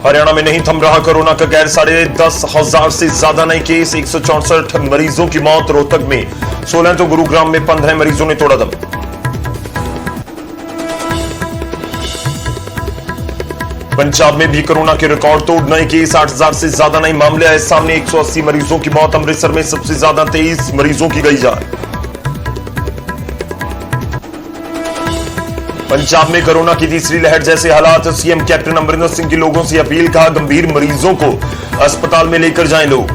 हरियाणा में नहीं थम रहा कोरोना का कहर। 10,500 से ज्यादा नए केस, 164 मरीजों की मौत। रोहतक में 16 तो गुरुग्राम में 15 मरीजों ने तोड़ा दम। पंजाब में भी कोरोना के रिकॉर्ड तोड़ नए केस, 8,000 से ज्यादा नए मामले आए सामने। 180 मरीजों की मौत। अमृतसर में सबसे ज्यादा 23 मरीजों की गई जान। पंजाब में कोरोना की तीसरी लहर जैसे हालात। सीएम कैप्टन अमरिंदर सिंह की लोगों से अपील, कहा गंभीर मरीजों को अस्पताल में लेकर जाएं लोग।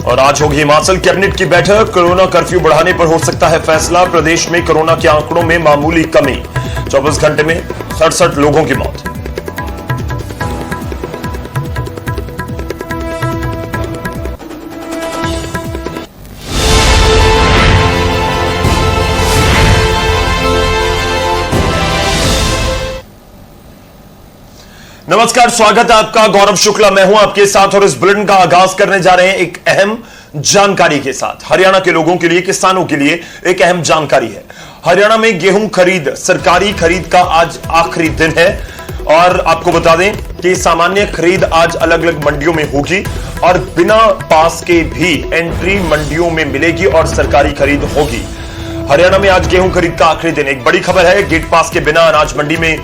और आज होगी हिमाचल कैबिनेट की बैठक। कोरोना कर्फ्यू बढ़ाने पर हो सकता है फैसला। प्रदेश में कोरोना के आंकड़ों में मामूली कमी। 24 घंटे में 67 लोगों की मौत। नमस्कार, स्वागत है आपका। गौरव शुक्ला मैं हूं आपके साथ और इस बुलेटिन का आगाज करने जा रहे हैं एक अहम जानकारी के साथ। हरियाणा के लोगों के लिए, किसानों के लिए एक अहम जानकारी है। हरियाणा में गेहूं खरीद, सरकारी खरीद का आज आखिरी दिन है और आपको बता दें कि सामान्य खरीद आज अलग अलग मंडियों में होगी और बिना पास के भी एंट्री मंडियों में मिलेगी और सरकारी खरीद होगी। हरियाणा में आज गेहूं खरीद का आखिरी दिन। एक बड़ी खबर है, गेट पास के बिना अनाज मंडी में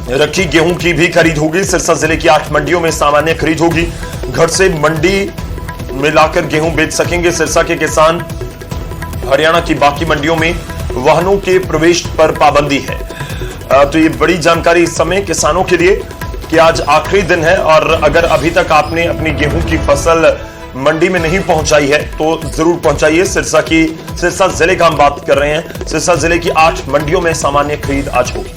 रखी गेहूं की भी खरीद होगी। सिरसा जिले की 8 मंडियों में सामान्य खरीद होगी। घर से मंडी में लाकर गेहूं बेच सकेंगे सिरसा के किसान। हरियाणा की बाकी मंडियों में वाहनों के प्रवेश पर पाबंदी है। तो ये बड़ी जानकारी इस समय किसानों के लिए कि आज आखिरी दिन है और अगर अभी तक आपने अपनी गेहूं की फसल मंडी में नहीं पहुंचाई है तो जरूर पहुंचाइए। सिरसा जिले का हम बात कर रहे हैं। सिरसा जिले की 8 मंडियों में सामान्य खरीद आज होगी।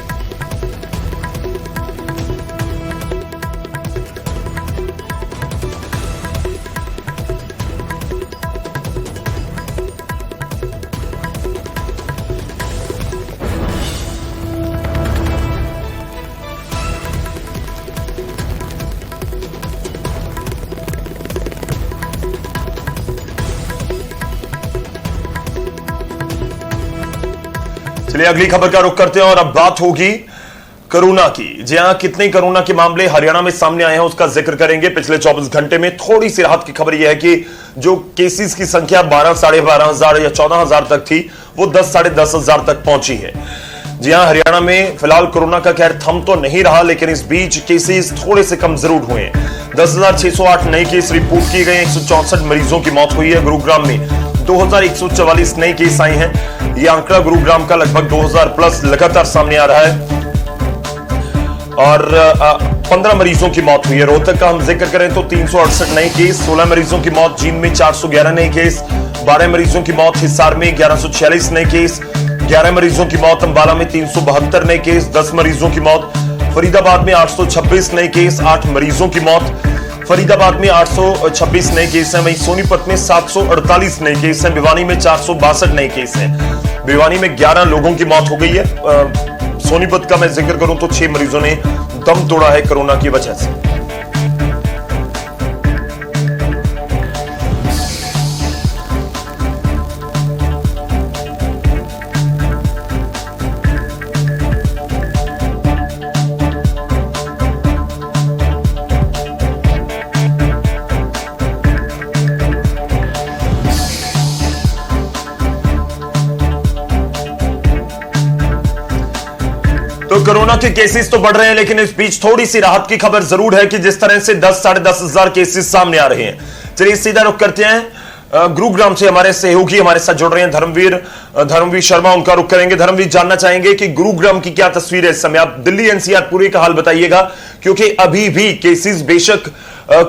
चलिए अगली खबर का रुख करते हैं और अब बात होगी कोरोना की। जी हां, कितने कोरोना के मामले हरियाणा में सामने आए हैं उसका जिक्र करेंगे। पिछले 24 घंटे में थोड़ी सी राहत की खबर यह है कि जो केसेस की संख्या 12, 12,500 या 14,000 तक थी वो 10, 10,500 तक पहुंची है। जी हां, हरियाणा में फिलहाल कोरोना का कहर थम तो नहीं रहा, लेकिन इस बीच केसेस थोड़े से कम जरूर हुए हैं। 10,608 नए केस रिपोर्ट किए गए। 164 मरीजों की मौत हुई है। गुरुग्राम में 2,144 नए केस आए हैं। यह आंकड़ा गुरुग्राम का लगभग 2,000 प्लस लगातार सामने आ रहा है और 15 मरीजों की मौत हुई है। रोहतक का हम जिक्र करें तो 368 नए केस, 16 मरीजों की मौत। जींद में 411 नए केस, 12 मरीजों की मौत। हिसार में 1146 नए केस, 11 मरीजों की मौत। अंबाला में 372 नए केस, 10 मरीजों की मौत। फरीदाबाद में 826 नए केस, 8 मरीजों की मौत। फरीदाबाद में 826 नए केस हैं। वहीं सोनीपत में 748 नए केस हैं। भिवानी में 462 नए केस हैं। भिवानी में 11 लोगों की मौत हो गई है। सोनीपत का मैं जिक्र करूं तो 6 मरीजों ने दम तोड़ा है कोरोना की वजह से। तो कोरोना के केसेस तो बढ़ रहे हैं, लेकिन इस बीच थोड़ी सी राहत की खबर जरूर है कि जिस तरह से 10, 10,500 केसेस सामने आ रहे हैं। चलिए सीधा रुख करते हैं गुरुग्राम से। हमारे सहयोगी हमारे साथ जुड़ रहे हैं धर्मवीर शर्मा, उनका रुख करेंगे। धर्मवीर, जानना चाहेंगे कि गुरुग्राम की क्या तस्वीर है इस समय। आप दिल्ली एनसीआर पूरे का हाल बताइएगा, क्योंकि अभी भी केसेस बेशक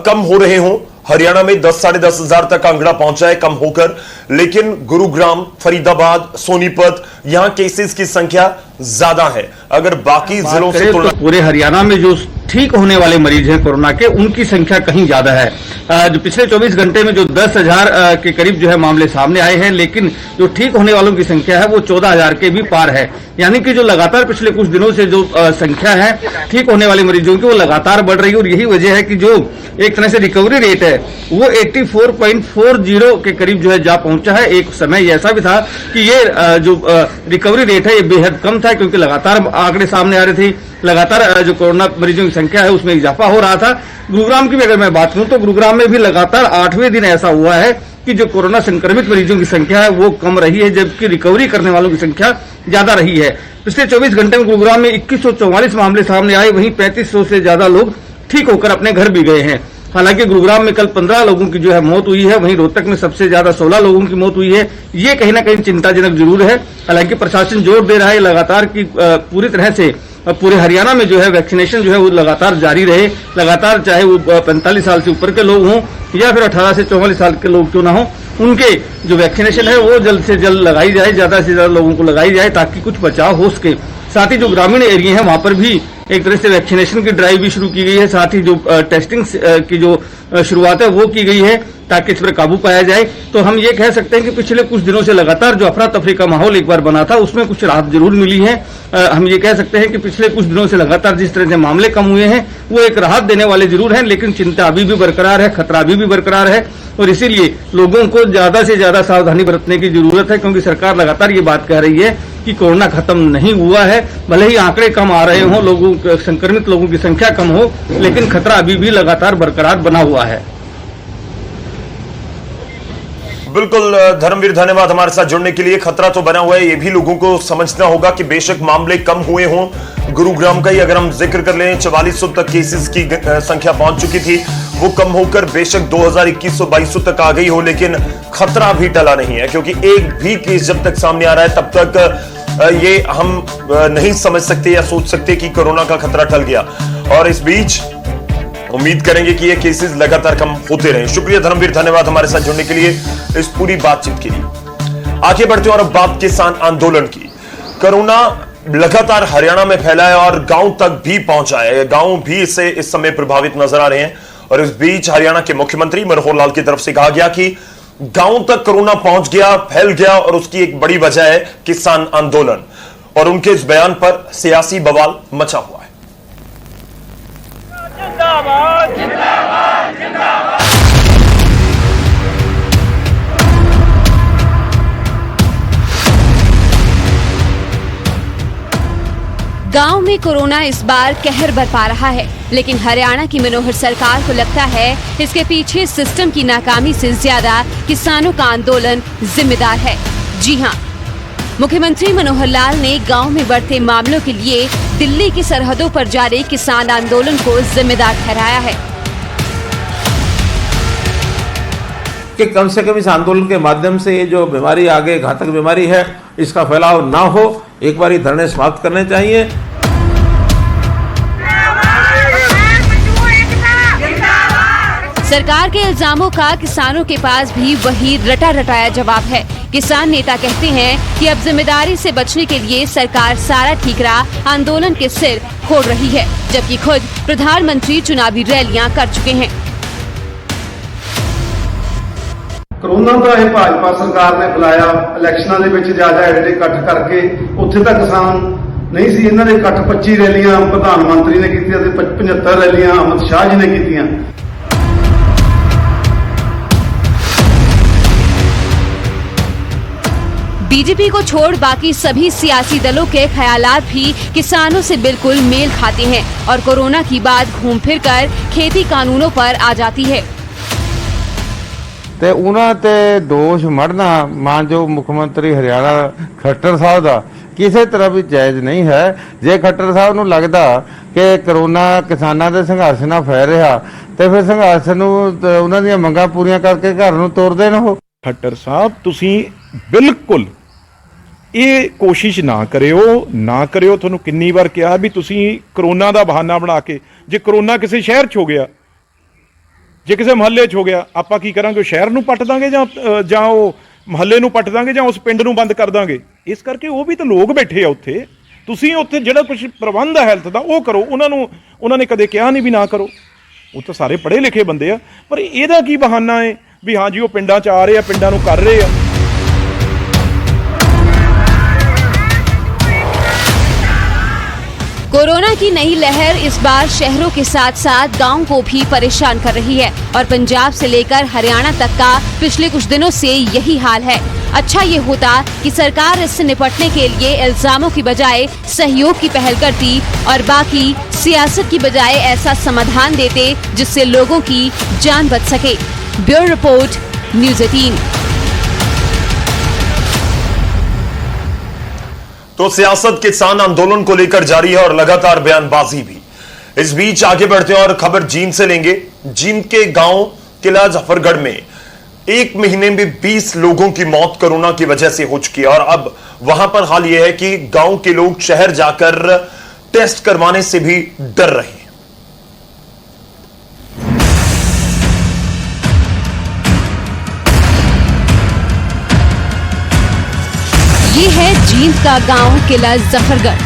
कम हो रहे हों। हरियाणा में 10, 10,500 तक आंकड़ा पहुंचा है कम होकर, लेकिन गुरुग्राम, फरीदाबाद, सोनीपत, यहां केसेस की संख्या ज्यादा है। अगर बाकी जिलों से तो पूरे हरियाणा में जो ठीक होने वाले मरीज हैं कोरोना के, उनकी संख्या कहीं ज्यादा है। जो पिछले 24 घंटे में जो 10,000 के करीब जो है मामले सामने आए हैं, लेकिन जो ठीक होने वालों की संख्या है वो 14,000 के भी पार है। यानी कि जो लगातार पिछले कुछ दिनों से जो संख्या है ठीक होने वाले मरीजों की वो लगातार बढ़ रही है और यही वजह है कि जो एक तरह से रिकवरी रेट है वो 84.40 के करीब जो है जा पहुंचा है। एक समय ऐसा भी था कि ये जो रिकवरी रेट है ये बेहद कम था, क्योंकि लगातार आंकड़े सामने आ रहे थे, लगातार जो कोरोना मरीजों की संख्या है उसमें इजाफा हो रहा था। गुरुग्राम की भी अगर मैं बात करूं तो गुरुग्राम में भी लगातार 8वें दिन ऐसा हुआ है कि जो कोरोना संक्रमित मरीजों की संख्या है वो कम रही है, जबकि रिकवरी करने वालों की संख्या ज्यादा रही है। पिछले 24 घंटे में गुरुग्राम में 2144 मामले सामने आए, वहीं 3500 से ज्यादा लोग ठीक होकर अपने घर भी गए हैं। हालांकि गुरुग्राम में कल 15 लोगों की जो है मौत हुई है, वहीं रोहतक में सबसे ज्यादा 16 लोगों की मौत हुई है। ये कहीं ना कहीं चिंताजनक जरूर है। हालांकि प्रशासन जोर दे रहा है लगातार कि पूरी तरह से पूरे हरियाणा में जो है वैक्सीनेशन जो है वो लगातार जारी रहे, लगातार चाहे वो 45 साल से ऊपर के लोग हों या फिर 18 से 44 साल के लोग क्यों ना हो, उनके जो वैक्सीनेशन है वो जल्द से जल्द लगाई जाए, ज्यादा से ज्यादा लोगों को लगाई जाए ताकि कुछ बचाव हो सके। साथ ही जो ग्रामीण एरिया है वहां पर भी एक तरह से वैक्सीनेशन की ड्राइव भी शुरू की गई है, साथ ही जो टेस्टिंग की जो शुरुआत है वो की गई है ताकि इस पर काबू पाया जाए। तो हम ये कह सकते हैं कि पिछले कुछ दिनों से लगातार जो अफरा तफरी का माहौल एक बार बना था उसमें कुछ राहत जरूर मिली है। हम ये कह सकते हैं कि पिछले कुछ दिनों से लगातार जिस तरह से मामले कम हुए हैं वो एक राहत देने वाले जरूर हैं, लेकिन चिंता अभी भी बरकरार है, खतरा अभी भी बरकरार है और इसीलिए लोगों को ज्यादा से ज्यादा सावधानी बरतने की जरूरत है, क्योंकि सरकार लगातार ये बात कह रही है कि कोरोना खत्म नहीं हुआ है। भले ही आंकड़े कम आ रहे हों, लोगों संक्रमित लोगों की संख्या कम हो, लेकिन खतरा अभी भी लगातार बरकरार बना हुआ है। बिल्कुल धर्मवीर, धन्यवाद हमारे साथ जुड़ने के लिए। खतरा तो बना हुआ है, ये भी लोगों को समझना होगा कि बेशक मामले कम हुए हों, गुरुग्राम का ही अगर हम जिक्र कर लें 4400 तक केसेस की संख्या पहुंच चुकी थी, वो कम होकर बेशक 2100-2200 तक आ गई हो, लेकिन खतरा भी टला नहीं है, क्योंकि एक भी केस जब तक सामने आ रहा है तब तक ये हम नहीं समझ सकते या सोच सकते कि कोरोना का खतरा टल गया। और इस बीच उम्मीद करेंगे कि ये केसेस लगातार कम होते रहें। शुक्रिया धर्मवीर, धन्यवाद हमारे साथ जुड़ने के लिए, इस पूरी बातचीत के लिए। आगे बढ़ते हैं और अब बात किसान आंदोलन की। कोरोना लगातार हरियाणा में फैला है और गांव तक भी पहुंचा है, गांव भी इससे इस समय प्रभावित नजर आ रहे हैं। और इस बीच हरियाणा के मुख्यमंत्री मनोहर लाल की तरफ से कहा गया कि गांव तक कोरोना पहुंच गया, फैल गया और उसकी एक बड़ी वजह है किसान आंदोलन। और उनके इस बयान पर सियासी बवाल मचा हुआ है। जिंदाबाद जिंदाबाद जिंदाबाद। गांव में कोरोना इस बार कहर बरपा रहा है, लेकिन हरियाणा की मनोहर सरकार को लगता है इसके पीछे सिस्टम की नाकामी से ज्यादा किसानों का आंदोलन जिम्मेदार है। जी हां, मुख्यमंत्री मनोहर लाल ने गांव में बढ़ते मामलों के लिए दिल्ली की सरहदों पर जारी किसान आंदोलन को जिम्मेदार ठहराया है कि कम से कम इस आंदोलन के माध्यम से ये जो बीमारी आगे घातक बीमारी है इसका फैलाव ना हो, एक बार ये धरने समाप्त करने चाहिए। सरकार के इल्जामों का किसानों के पास भी वही रटा रटाया जवाब है। किसान नेता कहते हैं कि अब जिम्मेदारी से बचने के लिए सरकार सारा ठीकरा आंदोलन के सिर फोड़ रही है, जबकि खुद प्रधानमंत्री चुनावी रैलियां कर चुके हैं। कोरोना ਦਾ ਇਹ ਭਾਜਪਾ ਸਰਕਾਰ ਨੇ ਬੁਲਾਇਆ, ਇਲੈਕਸ਼ਨਾਂ ਦੇ ਵਿੱਚ ਜਾ ਐਡੇ ਇਕੱਠ ਕਰਕੇ ਉੱਥੇ ਤਾਂ ਕਿਸਾਨ ਨਹੀਂ ਸੀ। ਇਹਨਾਂ ਦੇ ਇਕੱਠ 25 ਰੈਲੀਆਂ ਪ੍ਰਧਾਨ ਮੰਤਰੀ ਨੇ ਕੀਤੀਆਂ ਤੇ 75 ਰੈਲੀਆਂ ਅਮਿਤ ਸ਼ਾਹ ਜੀ ਨੇ ਕੀਤੀਆਂ। बीजेपी को छोड़ बाकी सभी सियासी दलों के ख्यालात भी किसानों से बिल्कुल मेल खाते हैं और कोरोना की बात घूम फिर कर खेती कानूनों पर आ जाती है। ਤੇ ਉਹਨਾਂ ਤੇ ਦੋਸ਼ ਮੜਨਾ ਮਾਨਯੋਗ ਮੁੱਖ ਮੰਤਰੀ ਹਰਿਆਣਾ ਖੱਟਰ ਸਾਹਿਬ ਦਾ ਕਿਸੇ ਤਰ੍ਹਾਂ ਵੀ ਜਾਇਜ਼ ਨਹੀਂ ਹੈ। ਜੇ ਖੱਟਰ ਸਾਹਿਬ ਨੂੰ ਲੱਗਦਾ ਕਿ ਕਰੋਨਾ ਕਿਸਾਨਾਂ ਦੇ ਸੰਘਰਸ਼ ਨਾਲ ਫੈਲ ਰਿਹਾ ਤੇ ਫਿਰ ਸੰਘਰਸ਼ ਨੂੰ ਉਹਨਾਂ ਦੀਆਂ ਮੰਗਾਂ ਪੂਰੀਆਂ ਕਰਕੇ ਘਰ ਨੂੰ ਤੋਰ ਦੇਣ। ਉਹ ਖੱਟਰ ਸਾਹਿਬ ਤੁਸੀਂ ਬਿਲਕੁਲ ਇਹ ਕੋਸ਼ਿਸ਼ ਨਾ ਕਰਿਓ। ਤੁਹਾਨੂੰ ਕਿੰਨੀ ਵਾਰ ਕਿਹਾ ਵੀ ਤੁਸੀਂ ਕਰੋਨਾ ਦਾ ਬਹਾਨਾ ਬਣਾ ਕੇ, ਜੇ ਕਰੋਨਾ ਕਿਸੇ ਸ਼ਹਿਰ 'ਚ ਹੋ ਗਿਆ, ਜੇ ਕਿਸੇ ਮੁਹੱਲੇ 'ਚ ਹੋ ਗਿਆ, ਆਪਾਂ ਕੀ ਕਰਾਂਗੇ? ਉਹ ਸ਼ਹਿਰ ਨੂੰ ਪੱਟ ਦਾਂਗੇ ਜਾਂ ਉਹ ਮੁਹੱਲੇ ਨੂੰ ਪੱਟ ਦਾਂਗੇ ਜਾਂ ਉਸ ਪਿੰਡ ਨੂੰ ਬੰਦ ਕਰ ਦਾਂਗੇ? ਇਸ ਕਰਕੇ ਉਹ ਵੀ ਤਾਂ ਲੋਕ ਬੈਠੇ ਆ ਉੱਥੇ। ਤੁਸੀਂ ਉੱਥੇ ਜਿਹੜਾ ਕੁਝ ਪ੍ਰਬੰਧ ਹੈ ਹੈਲਥ ਦਾ ਉਹ ਕਰੋ। ਉਹਨਾਂ ਨੇ ਕਦੇ ਕਿਹਾ ਨਹੀਂ ਵੀ ਨਾ ਕਰੋ। ਉਹ ਤਾਂ ਸਾਰੇ ਪੜ੍ਹੇ ਲਿਖੇ ਬੰਦੇ ਆ, ਪਰ ਇਹਦਾ ਕੀ ਬਹਾਨਾ ਹੈ ਵੀ ਹਾਂ ਜੀ ਉਹ ਪਿੰਡਾਂ 'ਚ ਆ ਰਹੇ ਆ, ਪਿੰਡਾਂ ਨੂੰ ਕਰ ਰਹੇ ਆ। कोरोना की नई लहर इस बार शहरों के साथ साथ गांव को भी परेशान कर रही है और पंजाब से लेकर हरियाणा तक का पिछले कुछ दिनों से यही हाल है। अच्छा ये होता कि सरकार इससे निपटने के लिए इल्जामों की बजाय सहयोग की पहल करती और बाकी सियासत की बजाय ऐसा समाधान देते जिससे लोगों की जान बच सके। Bureau report, news 18। तो सियासत किसान आंदोलन को लेकर जारी है और लगातार बयानबाजी भी। इस बीच आगे बढ़ते हैं और खबर जींद से लेंगे। जींद के गांव किला जफरगढ़ में एक महीने में 20 लोगों की मौत कोरोना की वजह से हो चुकी है और अब वहां पर हाल यह है कि गांव के लोग शहर जाकर टेस्ट करवाने से भी डर रहे हैं। ये है जींद का गांव किला जफरगढ़,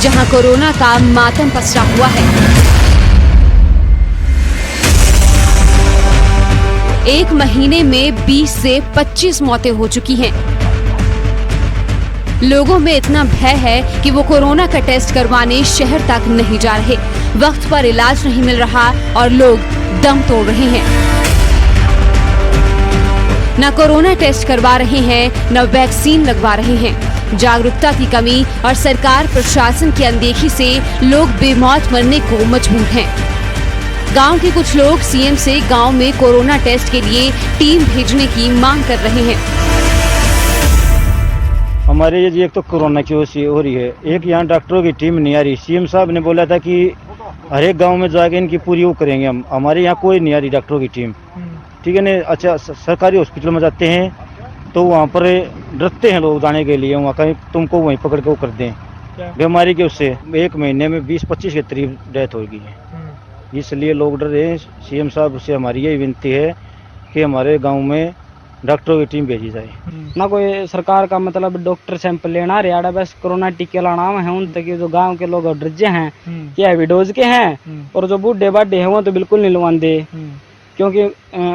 जहां कोरोना का मातम पसरा हुआ है। एक महीने में 20 से 25 मौतें हो चुकी हैं। लोगों में इतना भय है कि वो कोरोना का टेस्ट करवाने शहर तक नहीं जा रहे। वक्त पर इलाज नहीं मिल रहा और लोग दम तोड़ रहे हैं। न कोरोना टेस्ट करवा रहे हैं, न वैक्सीन लगवा रहे हैं। जागरूकता की कमी और सरकार प्रशासन की अनदेखी से लोग बेमौत मरने को मजबूर हैं। गांव के कुछ लोग सीएम से गांव में कोरोना टेस्ट के लिए टीम भेजने की मांग कर रहे हैं। हमारे ये एक तो कोरोना की वजह से हो रही है, एक यहाँ डॉक्टरों की टीम नहीं आ रही। सीएम साहब ने बोला था कि हर एक गांव में जाके इनकी पूरी वो करेंगे हम। हमारे यहाँ कोई नहीं आ रही डॉक्टरों की टीम, ठीक है ना। अच्छा, सरकारी हॉस्पिटल में जाते हैं तो वहाँ पर डरते हैं लोग जाने के लिए, वहाँ कहीं तुमको वहीं पकड़ के वो कर दें बीमारी के। उससे एक महीने में 20-25 के करीब डेथ हो गई है, इसलिए लोग डर रहे हैं। सीएम साहब से हमारी यही विनती है कि हमारे गांव में डॉक्टरों की टीम भेजी जाए। ना कोई सरकार का मतलब डॉक्टर सैंपल लेना रियाड़ा, बस कोरोना टीके लाना है उन तक। जो गांव के लोग ड्रजे हैं कि हैवी डोज के हैं और जो बूढ़े बाढ़े हैं वो तो बिल्कुल नहीं लवाते, क्योंकि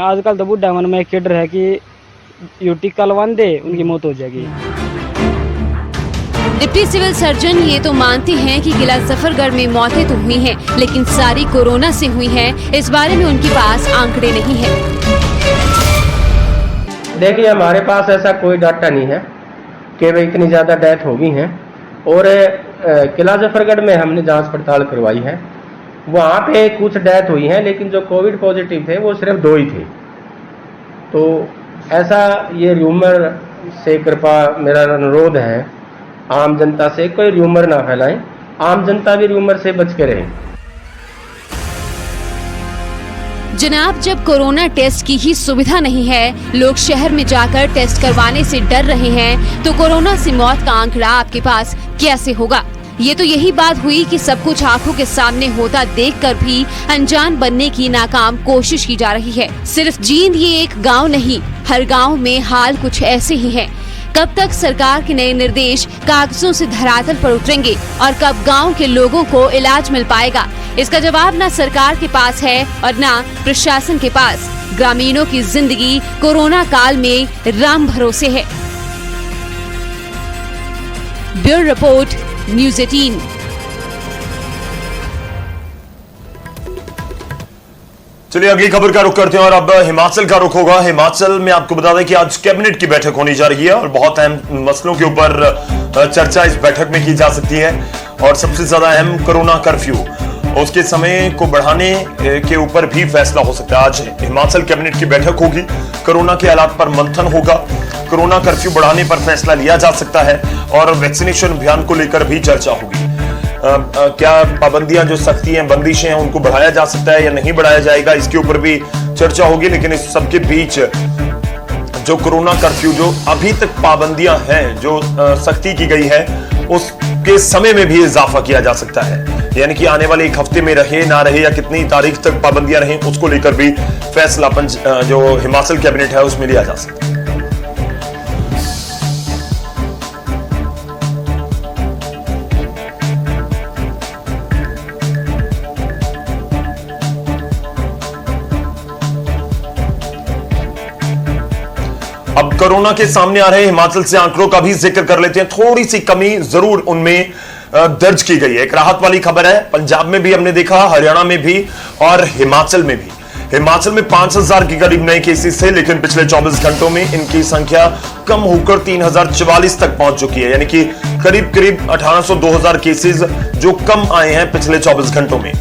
आजकल तो बूढ़ा मन में एक डर है कि यू टीका लगा दे उनकी मौत हो जाएगी। डिप्टी सिविल सर्जन ये तो मानते हैं कि किला जफरगढ़ में मौतें तो हुई हैं, लेकिन सारी कोरोना से हुई हैं। इस बारे में उनके पास आंकड़े नहीं है। देखिए, हमारे पास ऐसा कोई डाटा नहीं है कि भाई इतनी ज़्यादा डेथ हो गई हैं। और किला जफरगढ़ में हमने जांच पड़ताल करवाई है, वहाँ पे कुछ डेथ हुई है, लेकिन जो कोविड पॉजिटिव थे वो सिर्फ 2 ही थे। तो ऐसा ये र्यूमर से कृपा मेरा अनुरोध है आम जनता से, कोई र्यूमर ना फैलाएं। आम जनता भी र्यूमर से बच के रहे। जनाब, जब कोरोना टेस्ट की ही सुविधा नहीं है, लोग शहर में जाकर टेस्ट करवाने से डर रहे हैं, तो कोरोना से मौत का आंकड़ा आपके पास कैसे होगा? ये तो यही बात हुई कि सब कुछ आंखों के सामने होता देखकर भी अनजान बनने की नाकाम कोशिश की जा रही है। सिर्फ जींद ये एक गांव नहीं, हर गांव में हाल कुछ ऐसे ही है। कब तक सरकार के नए निर्देश कागजों से धरातल पर उतरेंगे और कब गांव के लोगों को इलाज मिल पाएगा, इसका जवाब ना सरकार के पास है और ना प्रशासन के पास। ग्रामीणों की जिंदगी कोरोना काल में राम भरोसे है। Bureau report, news 18। चलिए अगली खबर का रुख करते हैं और अब हिमाचल का रुख होगा। हिमाचल में आपको बता दें कि आज कैबिनेट की बैठक होने जा रही है और बहुत अहम मसलों के ऊपर चर्चा इस बैठक में की जा सकती है। और सबसे ज्यादा अहम कोरोना कर्फ्यू, उसके समय को बढ़ाने के ऊपर भी फैसला हो सकता है। आज हिमाचल कैबिनेट की बैठक होगी, कोरोना के हालात पर मंथन होगा, कोरोना कर्फ्यू बढ़ाने पर फैसला लिया जा सकता है और वैक्सीनेशन अभियान को लेकर भी चर्चा होगी। क्या पाबंदियां जो सख्ती हैं, बंदिशें हैं, उनको बढ़ाया जा सकता है या नहीं बढ़ाया जाएगा, इसके ऊपर भी चर्चा होगी। लेकिन इस सबके बीच जो कोरोना कर्फ्यू, जो अभी तक पाबंदियां हैं, जो सख्ती की गई है, उसके समय में भी इजाफा किया जा सकता है। यानी कि आने वाले 1 हफ्ते में रहे ना रहे या कितनी तारीख तक पाबंदियां रहें, उसको लेकर भी फैसला जो हिमाचल कैबिनेट है उसमें लिया जा सकता है। अब कोरोना के सामने आ रहे हिमाचल से आंकड़ों का भी जिक्र कर लेते हैं। थोड़ी सी कमी जरूर उनमें दर्ज की गई है। एक राहत वाली खबर है, पंजाब में भी हमने देखा, हरियाणा में भी और हिमाचल में भी। हिमाचल में 5000 के करीब नए केसेस थे, लेकिन पिछले 24 घंटों में इनकी संख्या कम होकर 3044 तक पहुंच चुकी है, यानी कि करीब 1800-2000 केसेस जो कम आए हैं पिछले 24 घंटों में।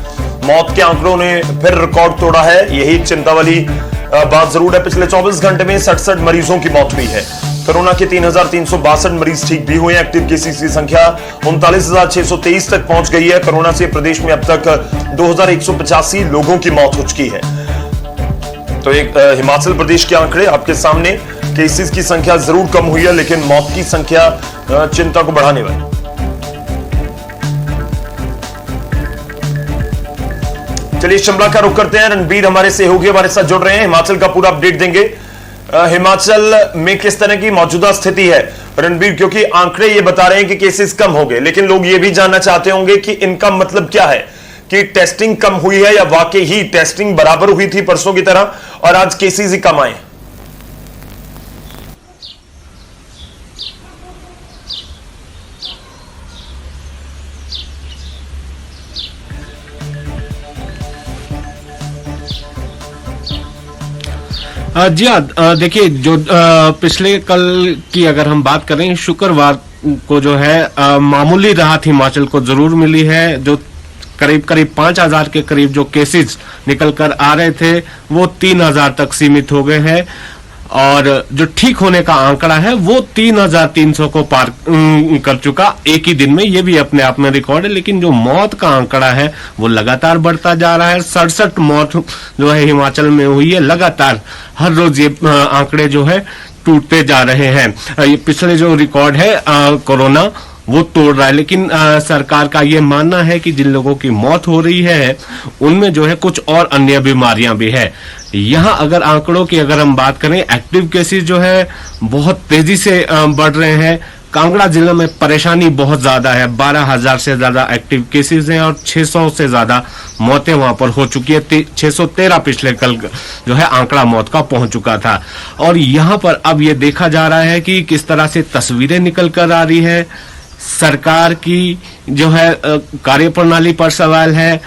मौत के आंकड़ों ने फिर रिकॉर्ड तोड़ा है, यही चिंता वाली बात जरूर है। पिछले 24 घंटे में 67 मरीजों की मौत हुई है। कोरोना के 3362 मरीज ठीक भी हुए। एक्टिव केसेस की संख्या 39623 तक पहुंच गई है। कोरोना से प्रदेश में अब तक 2185 लोगों की मौत हो चुकी है। तो एक हिमाचल प्रदेश के आंकड़े आपके सामने। केसेस की संख्या जरूर कम हुई है, लेकिन मौत की संख्या चिंता को बढ़ाने वाली। चलिए शिमला का रुख करते हैं। रणबीर हमारे सहयोगी हमारे साथ जुड़ रहे हैं, हिमाचल का पूरा अपडेट देंगे। हिमाचल में किस तरह की मौजूदा स्थिति है रणबीर, क्योंकि आंकड़े ये बता रहे हैं कि केसेस कम हो गए, लेकिन लोग ये भी जानना चाहते होंगे कि इनका मतलब क्या है, कि टेस्टिंग कम हुई है या वाकई ही टेस्टिंग बराबर हुई थी परसों की तरह और आज केसेस ही कम आए। जी हाँ, देखिए जो पिछले कल की अगर हम बात करें, शुक्रवार को जो है मामूली राहत हिमाचल को जरूर मिली है। जो करीब 5000 के करीब जो केसेस निकल कर आ रहे थे वो 3000 तक सीमित हो गए हैं, और जो ठीक होने का आंकड़ा है वो 3300 को पार कर चुका एक ही दिन में। ये भी अपने आप में रिकॉर्ड है, लेकिन जो मौत का आंकड़ा है वो लगातार बढ़ता जा रहा है। 67 मौत जो है हिमाचल में हुई है लगातार। हर रोज ये आंकड़े जो है टूटते जा रहे हैं। ये पिछले जो रिकॉर्ड है कोरोना वो तोड़ रहा है, लेकिन सरकार का ये मानना है कि जिन लोगों की मौत हो रही है उनमें जो है कुछ और अन्य बीमारियां भी है। यहाँ अगर आंकड़ों की अगर हम बात करें, एक्टिव केसेस जो है बहुत तेजी से बढ़ रहे हैं। कांगड़ा जिले में परेशानी बहुत ज्यादा है, 12000 से ज्यादा एक्टिव केसेस हैं और 600 से ज्यादा मौतें वहां पर हो चुकी है। 613 पिछले कल जो है आंकड़ा मौत का पहुंच चुका था। और यहाँ पर अब ये देखा जा रहा है कि किस तरह से तस्वीरें निकल कर आ रही है। सरकार की जो है कार्यप्रणाली पर सवाल है,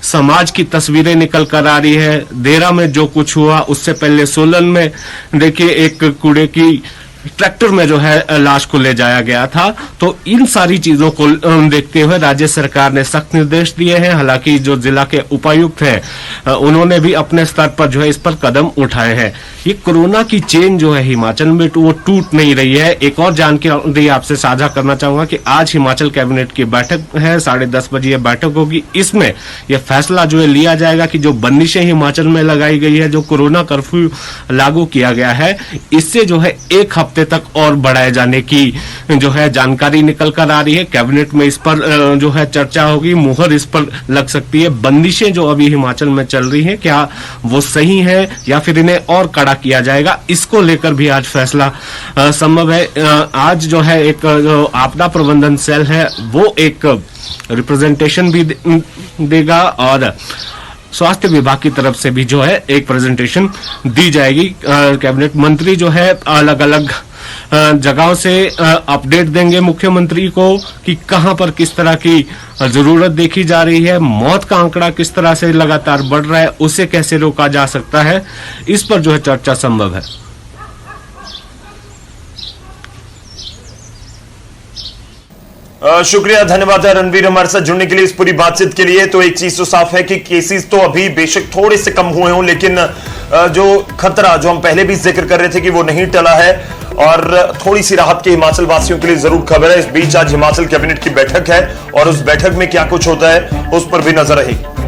समाज की तस्वीरें निकल कर आ रही है। देरा में जो कुछ हुआ, उससे पहले सोलन में देखिए एक कूड़े की ट्रैक्टर में जो है लाश को ले जाया गया था। तो इन सारी चीजों को देखते हुए राज्य सरकार ने सख्त निर्देश दिए हैं। हालांकि जो जिला के उपायुक्त हैं उन्होंने भी अपने स्तर पर जो है इस पर कदम उठाए हैं। ये कोरोना की चेन जो है हिमाचल में वो टूट नहीं रही है। एक और जानकारी आपसे साझा करना चाहूंगा कि आज हिमाचल कैबिनेट की बैठक है, 10:30 बजे यह बैठक होगी। इसमें यह फैसला जो है लिया जाएगा कि जो बंदिशें हिमाचल में लगाई गई है, जो कोरोना कर्फ्यू लागू किया गया है, इससे जो है एक हफ्ते तक और बढ़ाए जाने की जो है जानकारी निकल कर आ रही है। कैबिनेट में इस पर जो है चर्चा होगी, मुहर इस पर लग सकती है। बंदिशें जो अभी हिमाचल में चल रही हैं, क्या वो सही है या फिर इन्हें और कड़ा किया जाएगा, इसको लेकर भी आज फैसला संभव है। आज जो है एक जो आपदा प्रबंधन सेल है वो एक रिप्रेजेंटेशन भी देगा और स्वास्थ्य विभाग की तरफ से भी जो है एक प्रेजेंटेशन दी जाएगी। कैबिनेट मंत्री जो है अलग अलग जगहों से अपडेट देंगे मुख्यमंत्री को कि कहां पर किस तरह की जरूरत देखी जा रही है, मौत का आंकड़ा किस तरह से लगातार बढ़ रहा है, उसे कैसे रोका जा सकता है, इस पर जो है चर्चा संभव है। शुक्रिया, धन्यवाद है रणबीर हमारे साथ जुड़ने के लिए, इस पूरी बातचीत के लिए। तो एक चीज तो साफ है कि केसेस तो अभी बेशक थोड़े से कम हुए हों, लेकिन जो खतरा जो हम पहले भी जिक्र कर रहे थे कि वो नहीं टला है और थोड़ी सी राहत की हिमाचल वासियों के लिए जरूर खबर है। इस बीच आज हिमाचल कैबिनेट की बैठक है और उस बैठक में क्या कुछ होता है उस पर भी नजर रहेगी।